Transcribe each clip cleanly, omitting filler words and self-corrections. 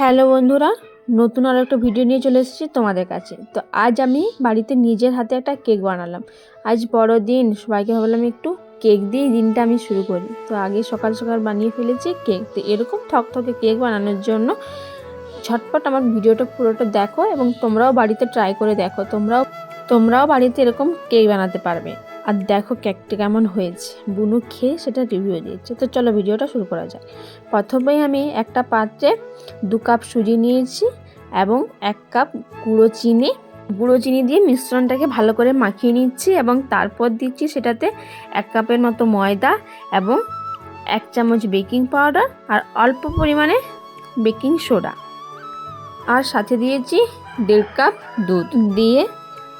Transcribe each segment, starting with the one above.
Hello বন্ধুরা, নতুন আর একটা ভিডিও নিয়ে চলে এসেছি তোমাদের কাছে। তো আজ আমি বাড়িতে নিজের হাতে একটা কেক বানালাম। আজ বড়দিন, সবাইকে ভাবলাম একটু কেক দিয়ে দিনটা আমি শুরু করি। তো আগে সকাল সকাল বানিয়ে ফেলেছি কেক। তো এরকম থকথকে কেক বানানোর জন্য ঝটপট আমার ভিডিওটা পুরোটা দেখো এবং তোমরাও বাড়িতে ট্রাই করে দেখো। তোমরাও বাড়িতে এরকম কেক বানাতে পারবে। আর দেখো কেকটা কেমন হয়েছে, বুনু খেয়ে সেটা রিভিউ দিয়েছে। তো চলো ভিডিওটা শুরু করা যায়। প্রথমেই আমি একটা পাত্রে 2 কাপ সুজি নিয়েছি এবং 1 কাপ গুঁড়ো চিনি দিয়ে মিশ্রণটাকে ভালো করে মাখিয়ে নিচ্ছি এবং তারপর দিচ্ছি সেটাতে 1 কাপের মতো ময়দা এবং 1 চামচ বেকিং পাউডার আর অল্প পরিমাণে বেকিং সোডা, আর সাথে দিয়েছি 1.5 কাপ দুধ দিয়ে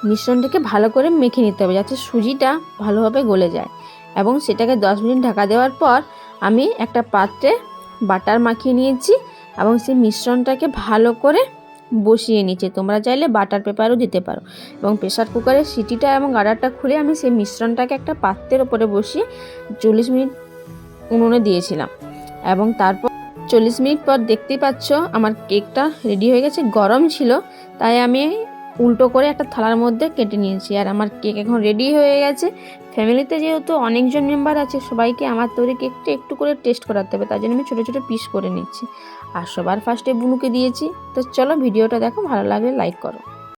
মিশ্রণটাকে ভালো করে মেখে নিতে হবে যাতে সুজিটা ভালোভাবে গলে যায়। এবং সেটাকে 10 মিনিট ঢাকা দেওয়ার পর আমি একটা পাত্রে বাটার মাখিয়ে নিয়েছি এবং সেই মিশ্রণটাকে ভালো করে বসিয়ে নিচ্ছি। তোমরা চাইলে বাটার পেপারও দিতে পারো। এবং প্রেসার কুকারের সিটিটা এবং গার্ডারটা খুলে আমি সেই মিশ্রণটাকে একটা পাত্রের ওপরে বসিয়ে 40 মিনিট উনুনে দিয়েছিলাম। এবং তারপর 40 মিনিট পর দেখতেই পাচ্ছ আমার কেকটা রেডি হয়ে গেছে। গরম ছিল তাই আমি উল্টো করে একটা থালার মধ্যে কেটে নিয়েছি। আর আমার কেক এখন রেডি হয়ে গেছে। ফ্যামিলিতে যেহেতু অনেকজন মেম্বার আছে, সবাইকে আমার তৈরি কেকটা একটু করে টেস্ট করাতে হবে, তাই জন্য আমি ছোটো ছোটো পিস করে নিচ্ছি। আর সবার ফার্স্টে বুনুকে দিয়েছি। তো চলো ভিডিওটা দেখো, ভালো লাগলে লাইক করো।